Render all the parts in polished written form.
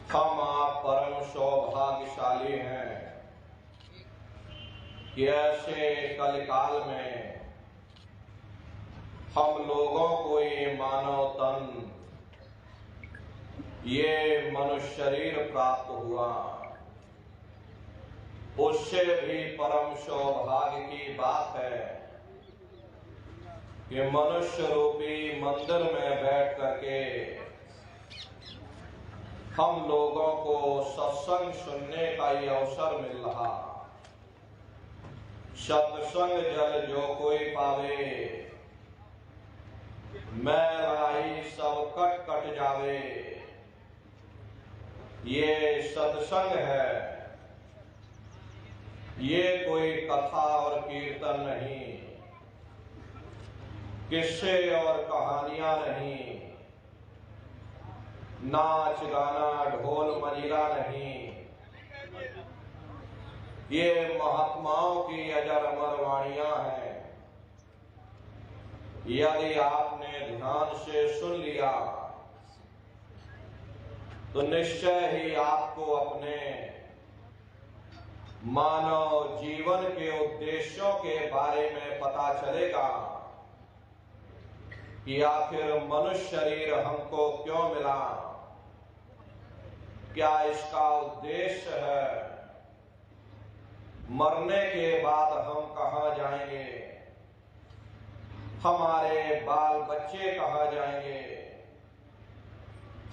हम आप परम सौभाग्यशाली हैं कि ऐसे कलिकाल में हम लोगों को ये मानव तन, ये मनुष्य शरीर प्राप्त हुआ। उससे भी परम सौभाग्य की बात है कि मनुष्य रूपी मंदिर में बैठ करके हम लोगों को सत्संग सुनने का ये अवसर मिल रहा। सत्संग जल जो कोई पावे, मैं राही सब कट कट जावे। ये सत्संग है, ये कोई कथा और कीर्तन नहीं, किस्से और कहानियां नहीं, नाच गाना ढोल मंजीरा नहीं। ये महात्माओं की अजर अमर वाणियां हैं। यदि आपने ध्यान से सुन लिया तो निश्चय ही आपको अपने मानव जीवन के उद्देश्यों के बारे में पता चलेगा कि आखिर मनुष्य शरीर हमको क्यों मिला, क्या इसका उद्देश्य है, मरने के बाद हम कहां जाएंगे, हमारे बाल बच्चे कहां जाएंगे,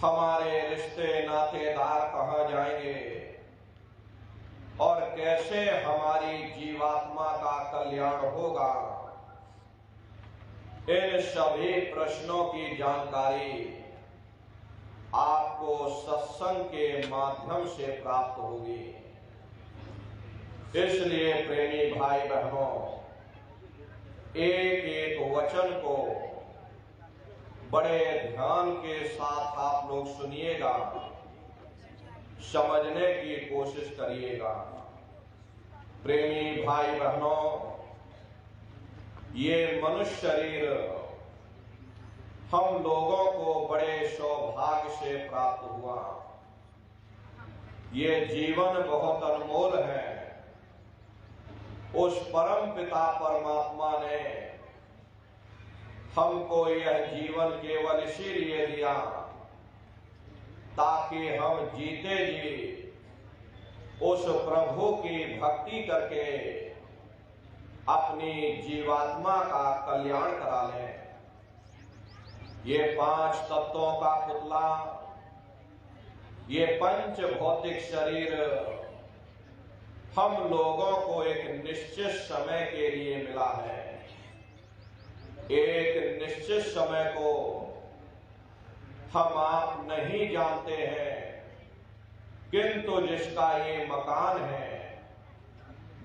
हमारे रिश्ते नातेदार कहां जाएंगे और कैसे हमारी जीवात्मा का कल्याण होगा। इन सभी प्रश्नों की जानकारी आपको सत्संग के माध्यम से प्राप्त होगी। इसलिए प्रेमी भाई बहनों, एक एक वचन को बड़े ध्यान के साथ आप लोग सुनिएगा, समझने की कोशिश करिएगा। प्रेमी भाई बहनों, ये मनुष्य शरीर हम लोगों को बड़े सौभाग्य से प्राप्त हुआ। ये जीवन बहुत अनमोल है। उस परम पिता परमात्मा ने हमको यह जीवन केवल इसीलिए दिया ताकि हम जीते जी उस प्रभु की भक्ति करके अपनी जीवात्मा का कल्याण करा लें। ये 5 तत्वों का पुतला, ये पंच भौतिक शरीर हम लोगों को एक निश्चित समय के लिए मिला है। एक निश्चित समय को हम आप नहीं जानते हैं, किंतु जिसका ये मकान है,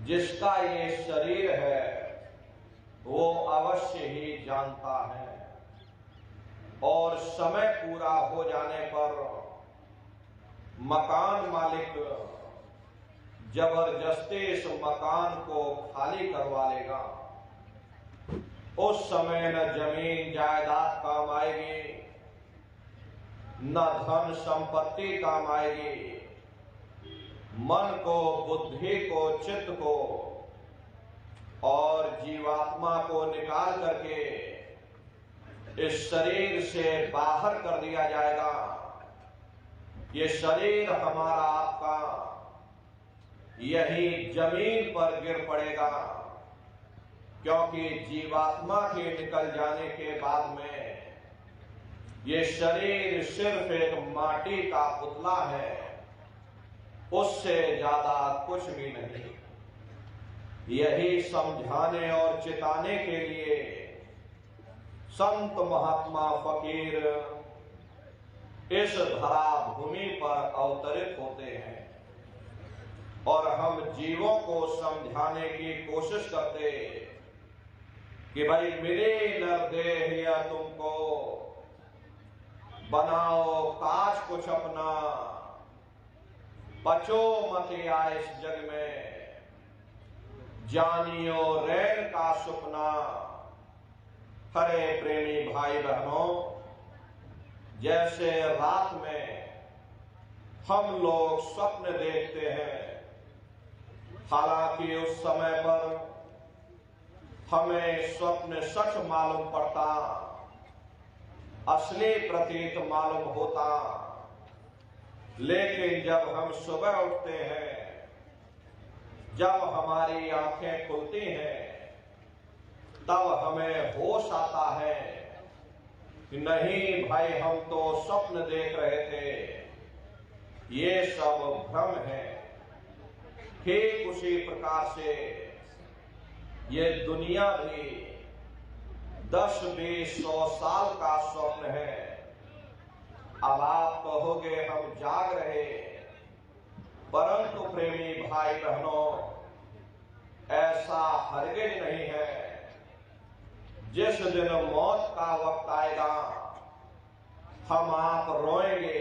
जिसका ये शरीर है, वो अवश्य ही जानता है। और समय पूरा हो जाने पर मकान मालिक जबरदस्ती इस मकान को खाली करवा लेगा। उस समय न जमीन जायदाद काम आएगी, न धन संपत्ति काम आएगी। मन को, बुद्धि को, चित्त को और जीवात्मा को निकाल करके इस शरीर से बाहर कर दिया जाएगा। ये शरीर हमारा आपका यही जमीन पर गिर पड़ेगा, क्योंकि जीवात्मा के निकल जाने के बाद में ये शरीर सिर्फ एक माटी का पुतला है, उससे ज्यादा कुछ भी नहीं। यही समझाने और चिताने के लिए संत महात्मा फकीर इस धरा भूमि पर अवतरित होते हैं और हम जीवों को समझाने की कोशिश करते कि भाई मेरे नरदेह या तुमको बनाओ काज कुछ अपना, बचो मत या इस जग में, जानियो रैन का सुपना। हरे प्रेमी भाई बहनों, जैसे रात में हम लोग स्वप्न देखते हैं, हालांकि उस समय पर हमें स्वप्न सच मालूम पड़ता, असली प्रतीत मालूम होता। लेकिन जब हम सुबह उठते हैं, जब हमारी आंखें खुलती हैं, तब हमें होश आता है कि नहीं भाई, हम तो स्वप्न देख रहे थे, ये सब भ्रम है। ठीक उसी प्रकार से ये दुनिया भी 10, 20, 100 साल का स्वप्न है। अब आप कहोगे हम जाग रहे, परंतु प्रेमी भाई बहनों, ऐसा हरगिज नहीं है। जिस दिन मौत का वक्त आएगा, हम आप रोएंगे,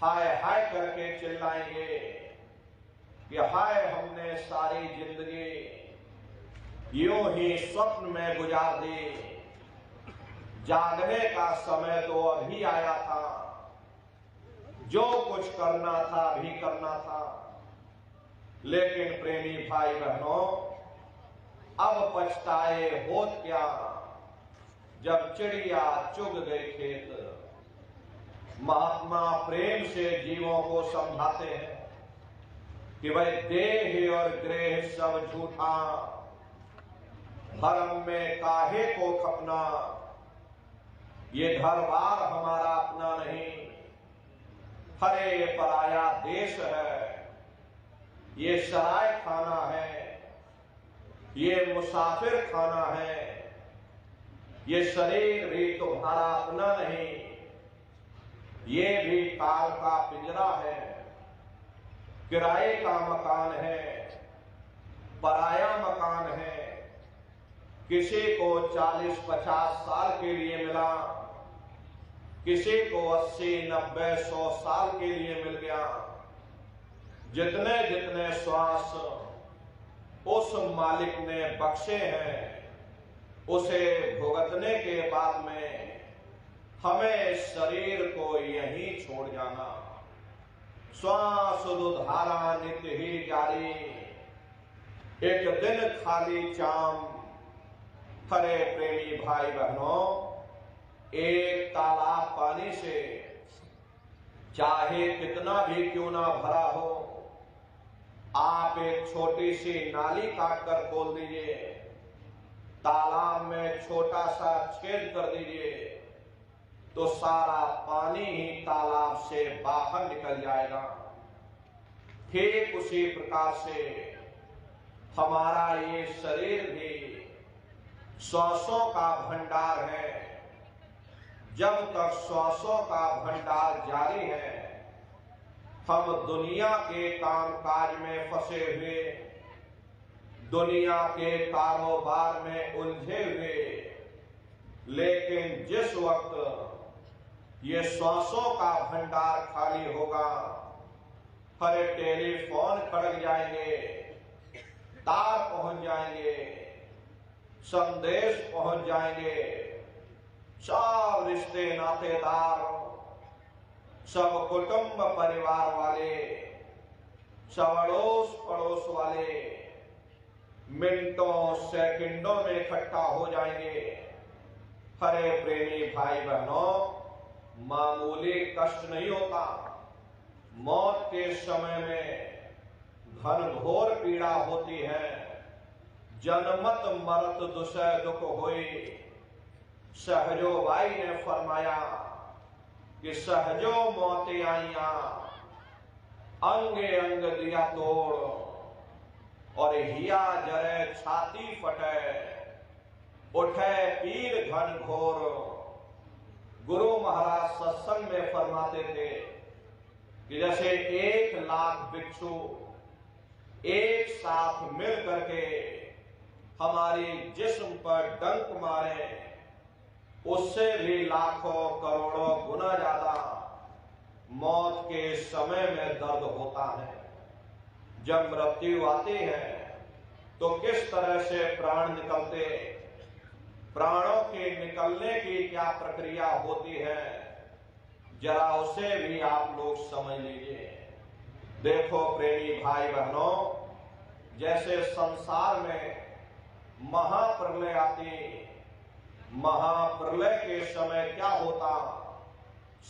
हाय हाय करके चिल्लाएंगे कि हाय, हमने सारी जिंदगी यूं ही स्वप्न में गुजार दी, जागने का समय तो अभी आया था, जो कुछ करना था अभी करना था। लेकिन प्रेमी भाई बहनों, अब पछताए होत क्या, जब चिड़िया चुग गई खेत। महात्मा प्रेम से जीवों को समझाते हैं कि भाई देह और ग्रह सब झूठा, धर्म में काहे को खपना, ये घर बार हमारा अपना नहीं, हरे ये पराया देश है, ये सराय खाना है, ये मुसाफिर खाना है, ये शरीर भी तुम्हारा अपना नहीं, ये भी काल का पिंजरा है, किराए का मकान है, पराया मकान है। किसी को 40-50 साल के लिए मिला, किसी को 80, 90, 100 साल के लिए मिल गया। जितने जितने श्वास उस मालिक ने बख्शे हैं, उसे भुगतने के बाद में हमें शरीर को यहीं छोड़ जाना। श्वास उधारा नित्य ही जारी, एक दिन खाली चाम। हरे प्रेमी भाई बहनों, एक तालाब पानी से चाहे कितना भी क्यों ना भरा हो, आप एक छोटी सी नाली काटकर खोल दीजिए, तालाब में छोटा सा छेद कर दीजिए, तो सारा पानी ही तालाब से बाहर निकल जाएगा। ठीक उसी प्रकार से हमारा ये शरीर भी श्वासों का भंडार है। जब तक श्वासों का भंडार जारी है, हम दुनिया के कामकाज में फंसे हुए, दुनिया के कारोबार में उलझे हुए। लेकिन जिस वक्त ये श्वासों का भंडार खाली होगा, हरे टेलीफोन खड़क जाएंगे, तार पहुंच जाएंगे, संदेश पहुंच जाएंगे, सब रिश्ते नातेदार, सब कुटुंब परिवार वाले, सब अड़ोस पड़ोस वाले मिनटों सेकंडों में इकट्ठा हो जाएंगे। हरे प्रेमी भाई बहनों, मामूली कष्ट नहीं होता। मौत के समय में घनघोर पीड़ा होती है। जनमत मरत दुसह दुख होई, सहजो भाई ने फरमाया कि सहजो मौते आईया, अंगे अंग दिया तोड़, और हिया जरे छाती फटे, उठे पीर घन घोर। गुरु महाराज सत्संग में फरमाते थे कि जैसे 1 लाख भिक्षु एक साथ मिल करके हमारी जिस्म पर डंक मारे, उससे भी लाखों करोड़ों गुना ज्यादा मौत के समय में दर्द होता है। जब मृत्यु आती है तो किस तरह से प्राण निकलते, प्राणों के निकलने की क्या प्रक्रिया होती है, जरा उसे भी आप लोग समझ लीजिए। देखो प्रेमी भाई बहनों, जैसे संसार में महाप्रलय आती, महाप्रलय के समय क्या होता,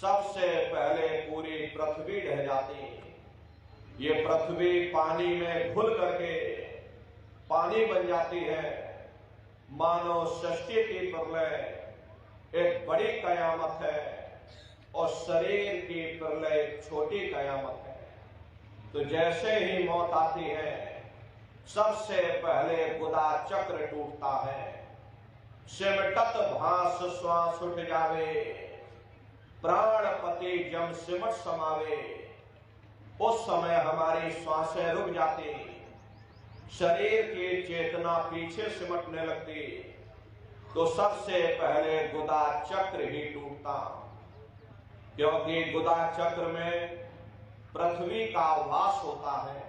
सबसे पहले पूरी पृथ्वी ढह जाती। ये पृथ्वी पानी में घुल करके पानी बन जाती है। मानव सृष्टि की प्रलय एक बड़ी कयामत है और शरीर की प्रलय एक छोटी कयामत है। तो जैसे ही मौत आती है, सबसे पहले गुदा चक्र टूटता है। सिमटत भास श्वास उठ जावे, प्राणपति जम सिमट समावे। उस समय हमारी श्वासें रुक जाती, शरीर की चेतना पीछे सिमटने लगती। तो सबसे पहले गुदा चक्र ही टूटता, क्योंकि गुदा चक्र में पृथ्वी का वास होता है।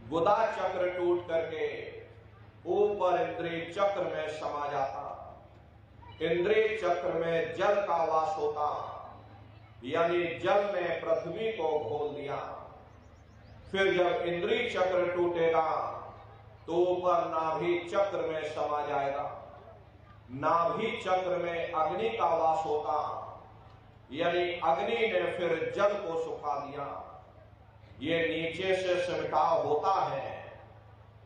गुदा चक्र टूट करके ऊपर इंद्रिय चक्र में समा जाता। इंद्रिय चक्र में जल का वास होता, यानी जल ने पृथ्वी को घोल दिया। फिर जब इंद्रिय चक्र टूटेगा तो ऊपर नाभि चक्र में समा जाएगा। नाभि चक्र में अग्नि का वास होता, यानी अग्नि ने फिर जल को सुखा दिया। ये नीचे से सिमटाव होता है,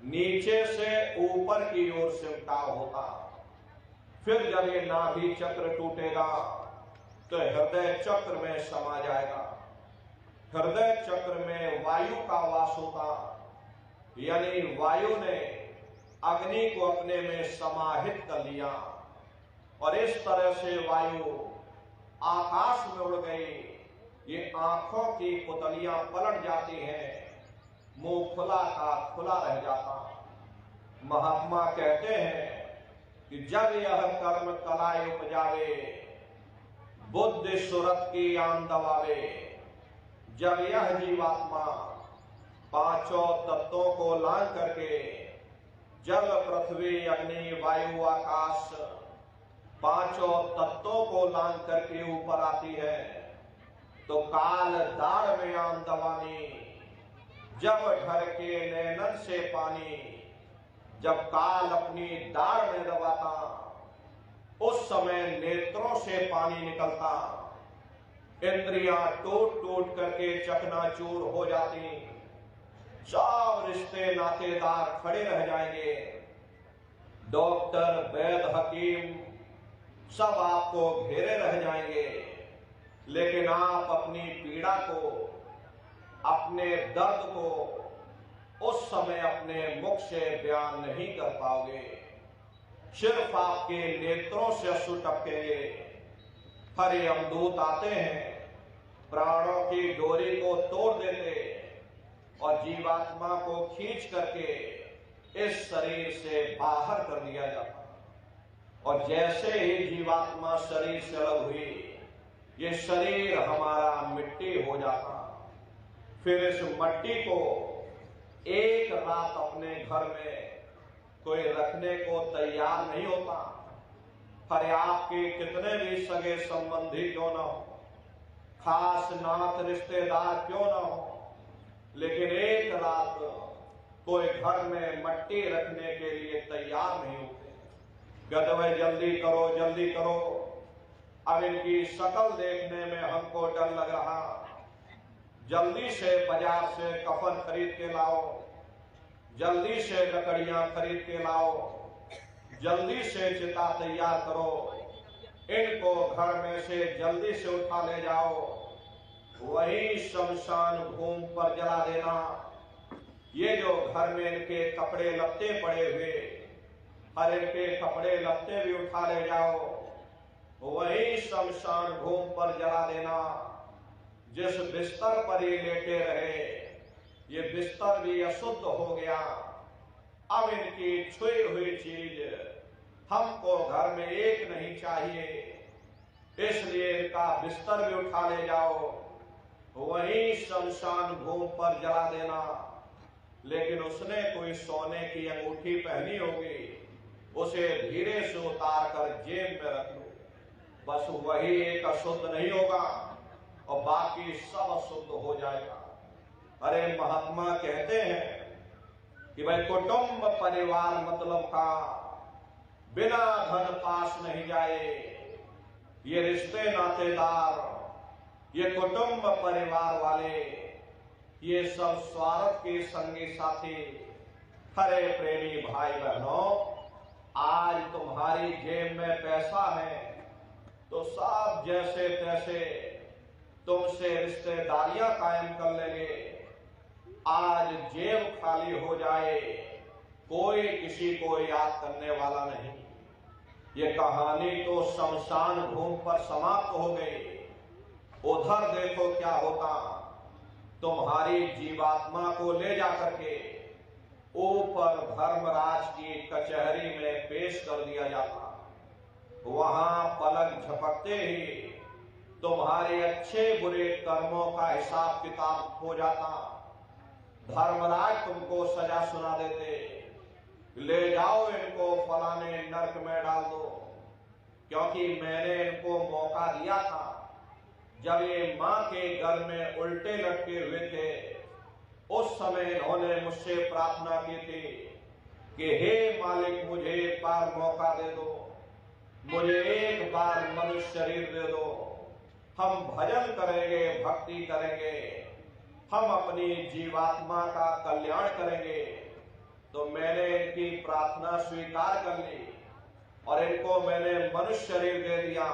नीचे से ऊपर की ओर सिमटाव होता। फिर जब ये नाभि चक्र टूटेगा तो हृदय चक्र में समा जाएगा। हृदय चक्र में वायु का वास होता, यानी वायु ने अग्नि को अपने में समाहित कर लिया और इस तरह से वायु आकाश में उड़ गई। ये आंखों की पुतलियां पलट जाती हैं, मुंह खुला का खुला रह जाता। महात्मा कहते हैं कि जब यह कर्म कलाई उपजावे, बुद्धि सुरत की आन दबावे। जब यह जीवात्मा पांचों तत्वों को लांग करके जल पृथ्वी अग्नि वायु आकाश पांचों तत्वों को लांग करके ऊपर आती है, तो काल दाढ़ में आन दबानी। जब ढर के नैनन से पानी, जब काल अपनी दाढ़ में दबाता, उस समय नेत्रों से पानी निकलता। इंद्रियां टूट टूट करके चकनाचूर हो जाती। सब रिश्ते नातेदार खड़े रह जाएंगे। डॉक्टर वैद्य हकीम सब आपको घेरे रह जाएंगे, लेकिन आप अपनी पीड़ा को, अपने दर्द को उस समय अपने मुख से बयान नहीं कर पाओगे। सिर्फ आपके नेत्रों से अश्रु टपकेंगे। हरे यमदूत आते हैं, प्राणों की डोरी को तोड़ देते और जीवात्मा को खींच करके इस शरीर से बाहर कर दिया जाता। और जैसे ही जीवात्मा शरीर से अलग हुई, ये शरीर हमारा मिट्टी हो जाता। फिर इस मिट्टी को एक रात अपने घर में कोई रखने को तैयार नहीं होता। अरे आपके कितने भी सगे संबंधी क्यों ना हो, खास नात रिश्तेदार क्यों ना हो, लेकिन एक रात कोई घर में मिट्टी रखने के लिए तैयार नहीं होते। गदवे जल्दी करो जल्दी करो, अब इनकी शक्ल देखने में हमको डर लग रहा, जल्दी से बाजार से कफन खरीद के लाओ, जल्दी से लकड़ियां खरीद के लाओ, जल्दी से चिता तैयार करो, इनको घर में से जल्दी से उठा ले जाओ, वही शमशान भूमि पर जला देना। ये जो घर में इनके कपड़े लत्ते पड़े हुए, हर इनके कपड़े लत्ते भी उठा ले जाओ, वही शमशान भूमि पर जला देना। जिस बिस्तर पर ये लेटे रहे, ये बिस्तर भी अशुद्ध हो गया। अब इनकी छुई हुई चीज हमको घर में एक नहीं चाहिए, इसलिए इनका बिस्तर भी उठा ले जाओ, वही शमशान भूमि पर जला देना। लेकिन उसने कोई सोने की अंगूठी पहनी होगी, उसे धीरे से उतार कर जेब में रख लो, बस वही एक अशुद्ध नहीं होगा, और बाकी सब शुद्ध हो जाएगा। अरे महात्मा कहते हैं कि भाई कुटुंब परिवार मतलब का बिना धन पास नहीं जाए। ये रिश्ते नातेदार, ये कुटुंब परिवार वाले, ये सब स्वार्थ के संगी साथी। खरे प्रेमी भाई बहनों, आज तुम्हारी जेब में पैसा है तो सब जैसे तैसे तुमसे रिश्तेदारियां कायम कर लेंगे। आज जेब खाली हो जाए, कोई किसी को याद करने वाला नहीं। ये कहानी तो शमशान भूमि पर समाप्त हो गई। उधर देखो क्या होता, तुम्हारी जीवात्मा को ले जाकर के ऊपर धर्मराज की कचहरी में पेश कर दिया जाता। वहां पलक झपकते ही तुम्हारे अच्छे बुरे कर्मों का हिसाब किताब हो जाता। धर्मराज तुमको सजा सुना देते, ले जाओ इनको फलाने नरक में डाल दो, क्योंकि मैंने इनको मौका दिया था जब ये मां के घर में उल्टे लटके हुए थे। उस समय इन्होंने मुझसे प्रार्थना की थी कि हे मालिक, मुझे एक बार मौका दे दो, मुझे एक बार मनुष्य शरीर दे दो, हम भजन करेंगे, भक्ति करेंगे, हम अपनी जीवात्मा का कल्याण करेंगे। तो मैंने इनकी प्रार्थना स्वीकार कर ली और इनको मैंने मनुष्य शरीर दे दिया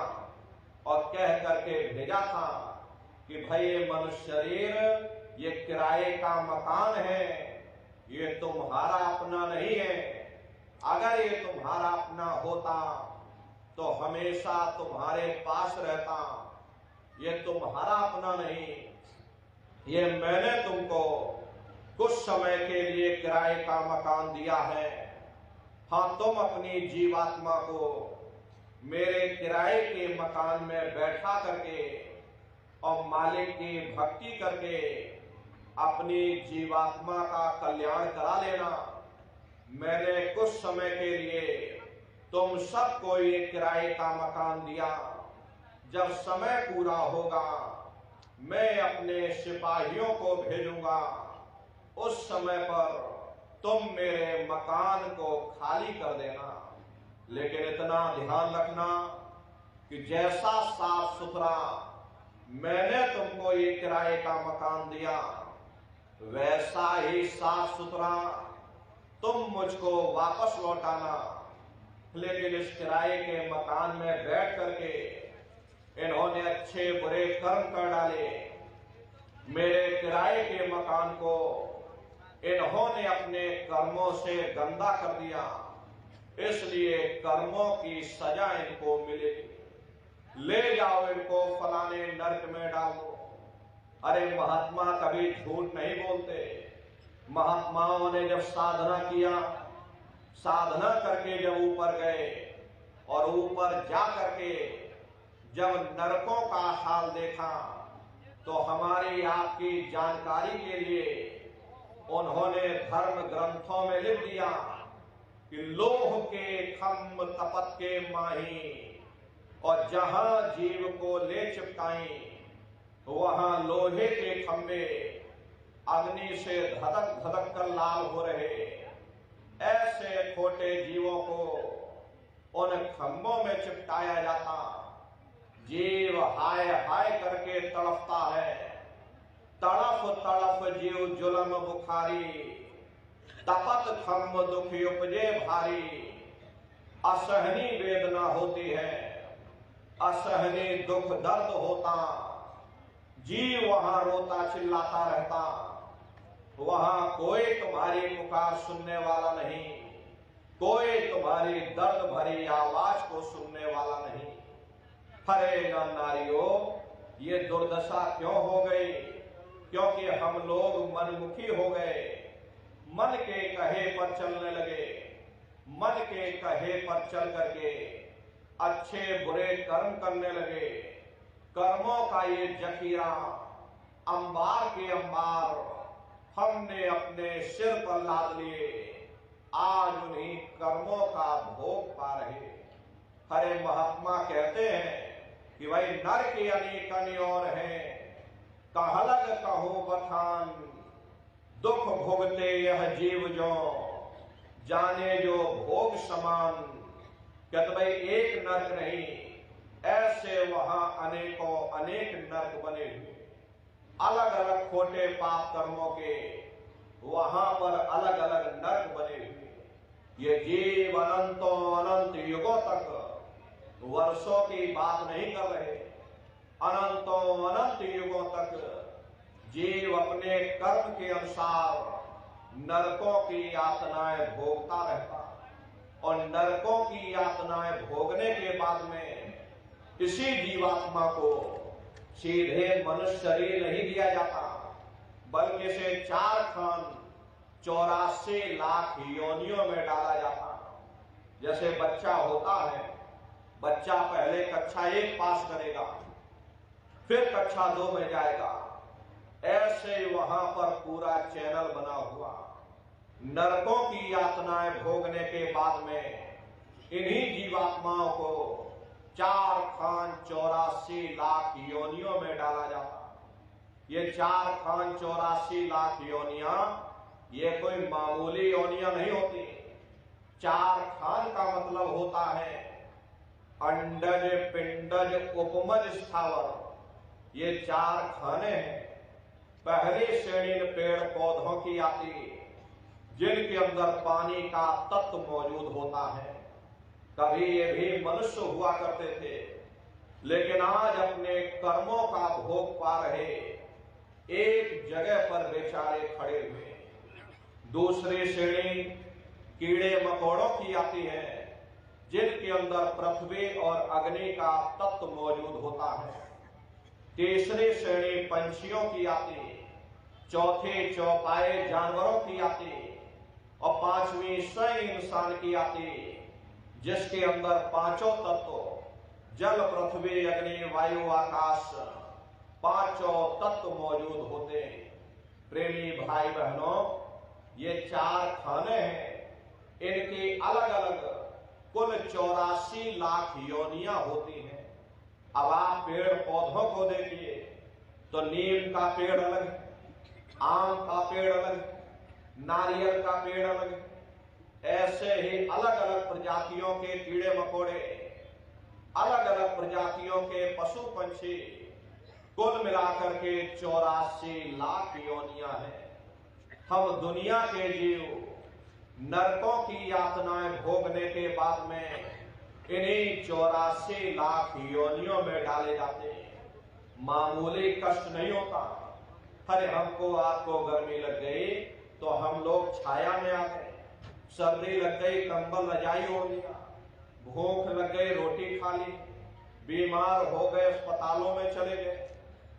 और कह करके भेजा था कि भाई ये मनुष्य शरीर ये किराए का मकान है, ये तुम्हारा अपना नहीं है। अगर ये तुम्हारा अपना होता तो हमेशा तुम्हारे पास रहता। ये तुम्हारा अपना नहीं, ये मैंने तुमको कुछ समय के लिए किराए का मकान दिया है। हाँ, तुम अपनी जीवात्मा को मेरे किराए के मकान में बैठा करके और मालिक की भक्ति करके अपनी जीवात्मा का कल्याण करा लेना। मैंने कुछ समय के लिए तुम सबको ये किराए का मकान दिया। जब समय पूरा होगा मैं अपने सिपाहियों को भेजूंगा, उस समय पर तुम मेरे मकान को खाली कर देना। लेकिन इतना ध्यान रखना कि जैसा साफ सुथरा मैंने तुमको ये किराए का मकान दिया, वैसा ही साफ सुथरा तुम मुझको वापस लौटाना। लेकिन इस किराए के मकान में बैठ करके इन्होंने अच्छे बुरे कर्म कर डाले। मेरे किराए के मकान को इन्होंने अपने कर्मों से गंदा कर दिया, इसलिए कर्मों की सजा इनको मिलेगी। ले जाओ इनको फलाने नरक में डाल दो। अरे महात्मा कभी झूठ नहीं बोलते। महात्माओं ने जब साधना किया, साधना करके जब ऊपर गए और ऊपर जा करके जब नरकों का हाल देखा, तो हमारी आपकी जानकारी के लिए उन्होंने धर्म ग्रंथों में लिख दिया कि लोह के खम्भ तपत के माही, और जहां जीव को ले चिपकाई वहां लोहे के खंभे अग्नि से धधक धधक कर लाल हो रहे। ऐसे छोटे जीवों को उन खंभों में चिपकाया जाता। जीव हाय हाय करके तड़पता है। तड़फ तड़फ जीव जुलम बुखारी, तपत खम्भ दुखी उपजे भारी। असहनी वेदना होती है, असहनी दुख दर्द होता। जीव वहां रोता चिल्लाता रहता। वहां कोई तुम्हारी पुकार सुनने वाला नहीं, कोई तुम्हारी दर्द भरी आवाज को सुनने वाला नहीं। हरे नर नारियों, ये दुर्दशा क्यों हो गई? क्योंकि हम लोग मनमुखी हो गए, मन के कहे पर चलने लगे। मन के कहे पर चल करके अच्छे बुरे कर्म करने लगे। कर्मों का ये जखीरा अंबार के अंबार हमने अपने सिर पर लाद लिए। आज उन्हीं कर्मों का भोग पा रहे। हरे महात्मा कहते हैं कि भाई नर के अनेक और हैं, कहलग कहूं बखान, दुख भोगते यह जीव जो, जाने जो भोग समान। कहते भाई एक नरक नहीं, ऐसे वहां अनेकों अनेक नरक बने हुए, अलग अलग खोटे पाप कर्मों के वहां पर अलग अलग नरक बने हुए। ये जीव अनंतों अनंत युगों तक वर्षों की बात नहीं कर रहे, अनंतों अनंत युगों तक जीव अपने कर्म के अनुसार नरकों की यातनाएं भोगता रहता, और नरकों की यातनाएं भोगने के बाद में इसी जीवात्मा को सीधे मनुष्य शरीर नहीं दिया जाता, बल्कि इसे 4 खान 84 लाख योनियों में डाला जाता। जैसे बच्चा होता है, बच्चा पहले कक्षा 1 पास करेगा, फिर कक्षा 2 में जाएगा, ऐसे वहां पर पूरा चैनल बना हुआ। नरकों की यातनाएं भोगने के बाद में इन्हीं जीवात्माओं को 4 खान 84 लाख योनियों में डाला जाता। ये 4 खान 84 लाख योनियां ये कोई मामूली योनियां नहीं होती। 4 खान का मतलब होता है अंडज पिंडज उपमज स्थावर, ये 4 खाने हैं। पहली श्रेणी पेड़ पौधों की आती, जिनके अंदर पानी का तत्व मौजूद होता है। कभी ये भी मनुष्य हुआ करते थे, लेकिन आज अपने कर्मों का भोग पा रहे एक जगह पर बेचारे खड़े हुए। दूसरी श्रेणी कीड़े मकोड़ों की आती है, जिनके अंदर पृथ्वी और अग्नि का तत्व मौजूद होता है। तीसरी श्रेणी पंछियों की आती, चौथी चौपाए जानवरों की आती, और 5वीं स्वयं इंसान की आती, जिसके अंदर 5 तत्व जल पृथ्वी अग्नि वायु आकाश 5 तत्व मौजूद होते। प्रेमी भाई बहनों, ये 4 खाने हैं, इनकी अलग अलग कुल 84 लाख योनियां होती हैं। अब आप पेड़ पौधों को देखिए तो नीम का पेड़ अलग है, आम का पेड़ अलग है, नारियल का पेड़ अलग है। ऐसे ही अलग अलग प्रजातियों के कीड़े मकोड़े, अलग अलग प्रजातियों के पशु पंछी, कुल मिलाकर के 84 लाख योनियां हैं। हम दुनिया के जीव नरकों की यातनाएं भोगने के बाद में इन्हीं 84 लाख योनियों में डाले जाते हैं। मामूली कष्ट नहीं होता। अरे हमको आपको गर्मी लग गई तो हम लोग छाया में आ गए, सर्दी लग गई कंबल रजाई हो लिया, भूख लग गई रोटी खा ली, बीमार हो गए अस्पतालों में चले गए,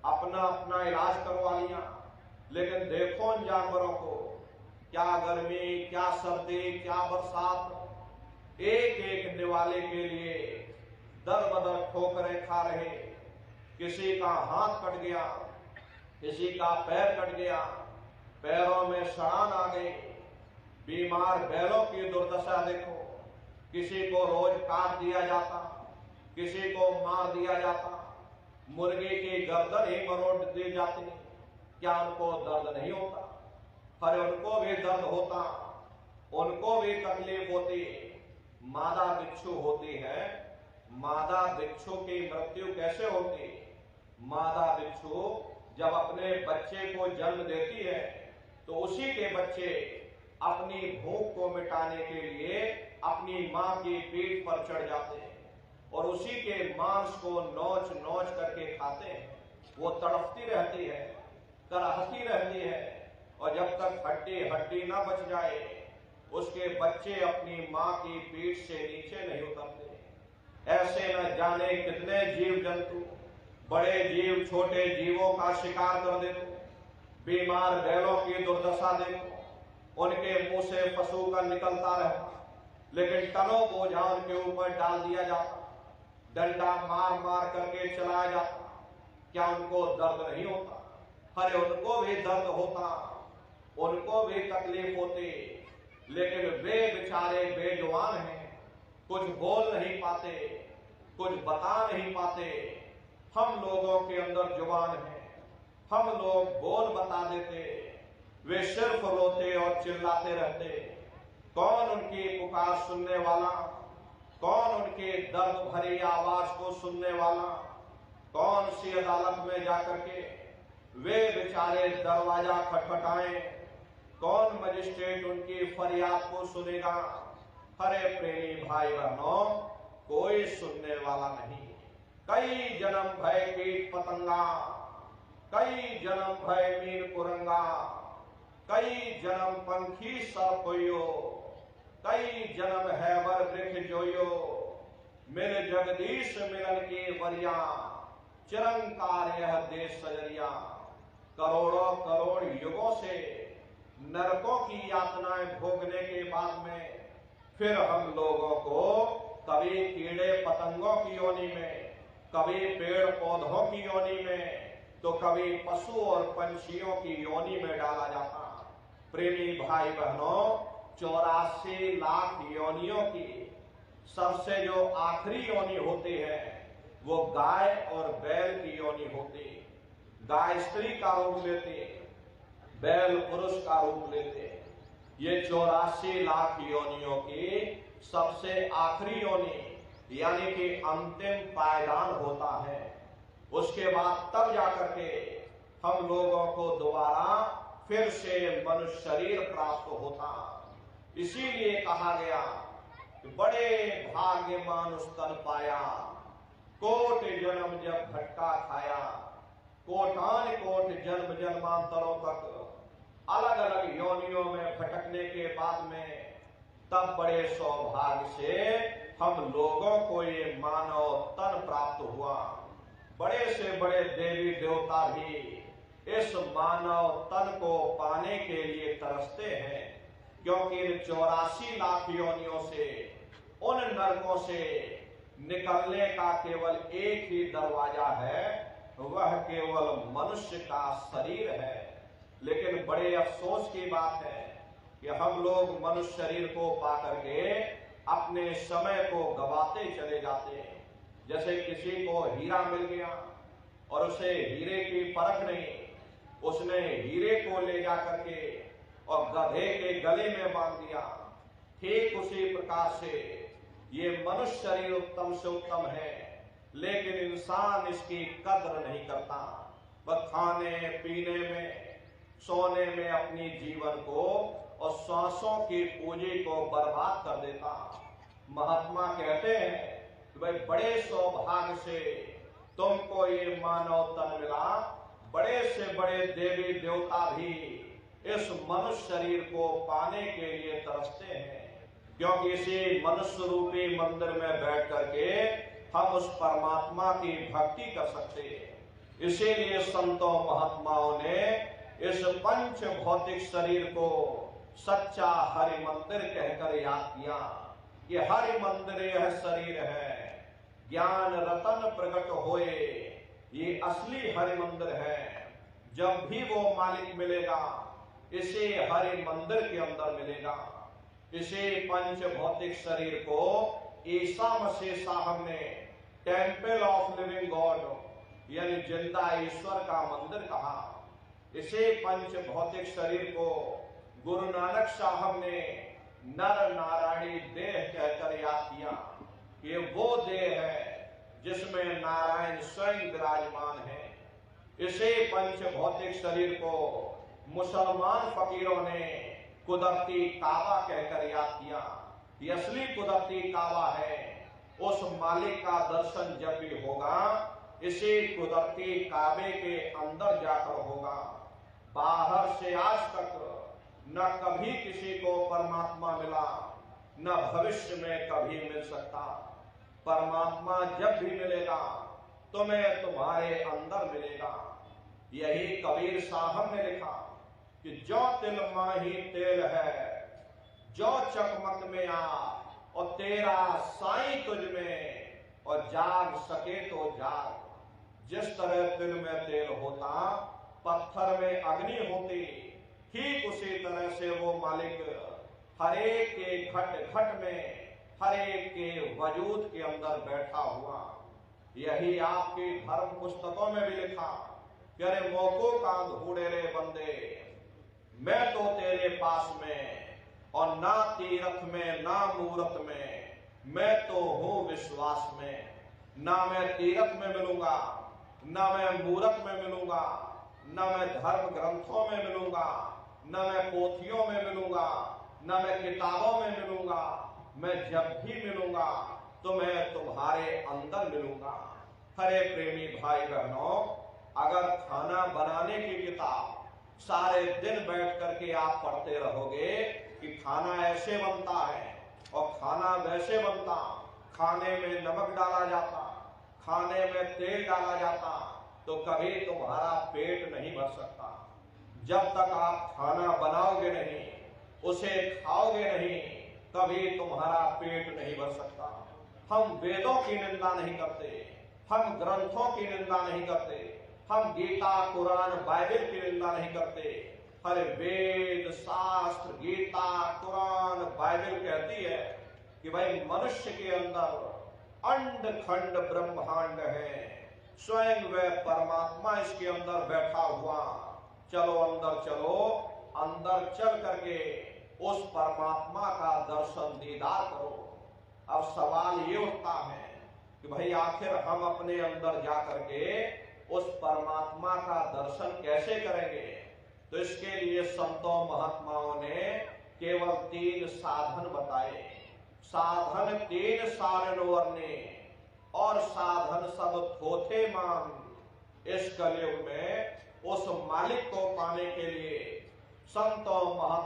अपना अपना इलाज करवा लिया। लेकिन देखो इन जानवरों को, क्या गर्मी, क्या सर्दी, क्या बरसात, एक एक निवाले के लिए दर बदर ठोकरें खा रहे। किसी का हाथ कट गया, किसी का पैर कट गया, पैरों में सड़ान आ गई। बीमार बैलों की दुर्दशा देखो, किसी को रोज काट दिया जाता, किसी को मार दिया जाता, मुर्गी की गर्दन ही मरोड़ दी जाती। क्या उनको दर्द नहीं होता? अरे उनको भी दर्द होता, उनको भी तकलीफ होती। मादा बिच्छू होती है, मादा बिच्छू की मृत्यु कैसे होती? मादा बिच्छू जब अपने बच्चे को जन्म देती है तो उसी के बच्चे अपनी भूख को मिटाने के लिए अपनी मां की पीठ पर चढ़ जाते हैं और उसी के मांस को नोच नोच करके खाते हैं। वो तड़पती रहती है, कराहती रहती है, और जब तक हड्डी हड्डी ना बच जाए उसके बच्चे अपनी मां की पीठ से नीचे नहीं उतरते। ऐसे न जाने कितने जीव जंतु बड़े जीव छोटे जीवों का शिकार कर देते। बीमार बैलों की दुर्दशा देखो, उनके मुंह से पशु का निकलता रहता, लेकिन टनों बोझा उनके ऊपर डाल दिया जाता, डंडा मार मार करके चलाया जाता। क्या उनको दर्द नहीं होता? अरे उनको भी दर्द होता, उनको भी तकलीफ होती, लेकिन वे बेचारे बेजुबान हैं, कुछ बोल नहीं पाते, कुछ बता नहीं पाते। हम लोगों के अंदर जुबान है, हम लोग बोल बता देते, वे सिर्फ रोते और चिल्लाते रहते। कौन उनकी पुकार सुनने वाला, कौन उनके दर्द भरी आवाज को सुनने वाला, कौन सी अदालत में जाकर के वे बेचारे दरवाजा खटखटाएं, कौन मजिस्ट्रेट उनकी फरियाद को सुनेगा। हरे प्रेमी भाई बहनों, कोई सुनने वाला नहीं। कई जन्म भय कीट पतंगा, कई जन्म भय मीन कुरंगा, कई जन्म पंखी सरकोयो, कई जन्म हैबर वृक्ष जोयो, मिल जगदीश मिलन के वरिया, चिरंकार यह देश सजरिया। करोड़ों करोड़ युगों से नरकों की यातनाएं भोगने के बाद में फिर हम लोगों को कभी कीड़े पतंगों की योनि में, कभी पेड़ पौधों की योनि में, तो कभी पशु और पंछियों की योनि में डाला जाता। प्रेमी भाई बहनों, 84 लाख योनियों की सबसे जो आखिरी योनि होती है वो गाय और बैल की योनि होती। गाय स्त्री का रूप लेते, बैल पुरुष का रूप लेते। ये 84 लाख योनियों की सबसे आखिरी योनि यानी कि अंतिम पायदान होता है। उसके बाद तब जाकर के हम लोगों को दोबारा फिर से मनुष्य शरीर प्राप्त होता। इसीलिए कहा गया कि बड़े भाग्यमान उस तन पाया, कोट जन्म जब भटका खाया। कोटान कोट जन्म जन्मांतरों तक अलग अलग योनियों में भटकने के बाद में तब बड़े सौभाग्य से हम लोगों को ये मानव तन प्राप्त हुआ। बड़े से बड़े देवी देवता भी इस मानव तन को पाने के लिए तरसते हैं, क्योंकि इन 84 लाख योनियों से, उन नरकों से निकलने का केवल एक ही दरवाजा है, वह केवल मनुष्य का शरीर है। लेकिन बड़े अफसोस की बात है कि हम लोग मनुष्य शरीर को पाकर के अपने समय को गवाते चले जाते हैं। जैसे किसी को हीरा मिल गया और उसे हीरे की परख नहीं, उसने हीरे को ले जाकर के और गधे के गले में बांध दिया। ठीक उसी प्रकार से ये मनुष्य शरीर उत्तम से उत्तम है, लेकिन इंसान इसकी कद्र नहीं करता। वह खाने पीने में, सोने में अपनी जीवन को और सांसों की पूंजी को बर्बाद कर देता। महात्मा कहते हैं कि भाई बड़े सौभाग्य से तुमको ये मानव तन मिला। बड़े से बड़े देवी देवता भी इस मनुष्य शरीर को पाने के लिए तरसते हैं, क्योंकि इसी मनुष्य रूपी मंदिर में बैठ करके हम उस परमात्मा की भक्ति कर सकते हैं। इसीलिए संतों महात्माओं ने इस पंच भौतिक शरीर को सच्चा हरि मंदिर कहकर याद किया। ये हरि मंदिर यह शरीर है, ज्ञान रतन प्रकट होए, ये असली हरि मंदिर है। जब भी वो मालिक मिलेगा इसे हरि मंदिर के अंदर मिलेगा। इसे पंच भौतिक शरीर को ईसा मसीह साहब ने टेम्पल ऑफ लिविंग गॉड यानी जिंदा ईश्वर का मंदिर कहा। इसे पंच भौतिक शरीर को गुरु नानक साहब ने नर नारायणी देह कहकर याद किया। ये वो देह है जिसमें नारायण स्वयं विराजमान है। इसे पंच भौतिक शरीर को मुसलमान फकीरों ने कुदरती काबा कहकर याद किया। ये असली कुदरती काबा है। उस मालिक का दर्शन जब भी होगा इसे कुदरती काबे के अंदर जाकर होगा। बाहर से आज तक न कभी किसी को परमात्मा मिला, न भविष्य में कभी मिल सकता। परमात्मा जब भी मिलेगा तुम्हें तुम्हारे अंदर मिलेगा। यही कबीर साहब ने लिखा कि जो तिल माही तेल है, जो चकमक में आ और तेरा साईं तुझ में, और जाग सके तो जाग। जिस तरह तिल में तेल होता, पत्थर में अग्नि होती, ठीक उसी तरह से वो मालिक हरेक के घट घट में, हरेक के वजूद के अंदर बैठा हुआ। यही आपकी धर्म पुस्तकों में भी लिखा कि अरे मौकों का ढूंढे रे बंदे, मैं तो तेरे पास में, और ना तीरथ में ना मूरत में, मैं तो हूं विश्वास में। ना मैं तीरथ में मिलूंगा, ना मैं मूरत में मिलूंगा, ना मैं धर्म ग्रंथों में मिलूंगा, ना मैं पोथियों में मिलूंगा, ना मैं किताबों में मिलूंगा। मैं जब भी मिलूंगा तो मैं तुम्हारे अंदर मिलूंगा। हरे प्रेमी भाई बहनों, अगर खाना बनाने की किताब सारे दिन बैठ करके आप पढ़ते रहोगे कि खाना ऐसे बनता है और खाना वैसे बनता, खाने में नमक डाला जाता, खाने में तेल डाला जाता, तो कभी तुम्हारा पेट नहीं भर सकता। जब तक आप खाना बनाओगे नहीं, उसे खाओगे नहीं, कभी तुम्हारा पेट नहीं भर सकता। हम वेदों की निंदा नहीं करते, हम ग्रंथों की निंदा नहीं करते, हम गीता कुरान बाइबल की निंदा नहीं करते। हर वेद शास्त्र गीता कुरान बाइबल कहती है कि भाई मनुष्य के अंदर अंड खंड ब्रह्मांड है, स्वयं वह परमात्मा इसके अंदर बैठा हुआ। चलो अंदर चलो, अंदर चल करके उस परमात्मा का दर्शन दीदार करो। अब सवाल ये उठता है कि भाई आखिर हम अपने अंदर जा करके उस परमात्मा का दर्शन कैसे करेंगे? तो इसके लिए संतों महात्माओं ने केवल 3 साधन बताए। साधन 3 सारण वर्णे, और साधन सब थोथे मान। इस कलयुग में उस मालिक को पाने के लिए संतों महात्मा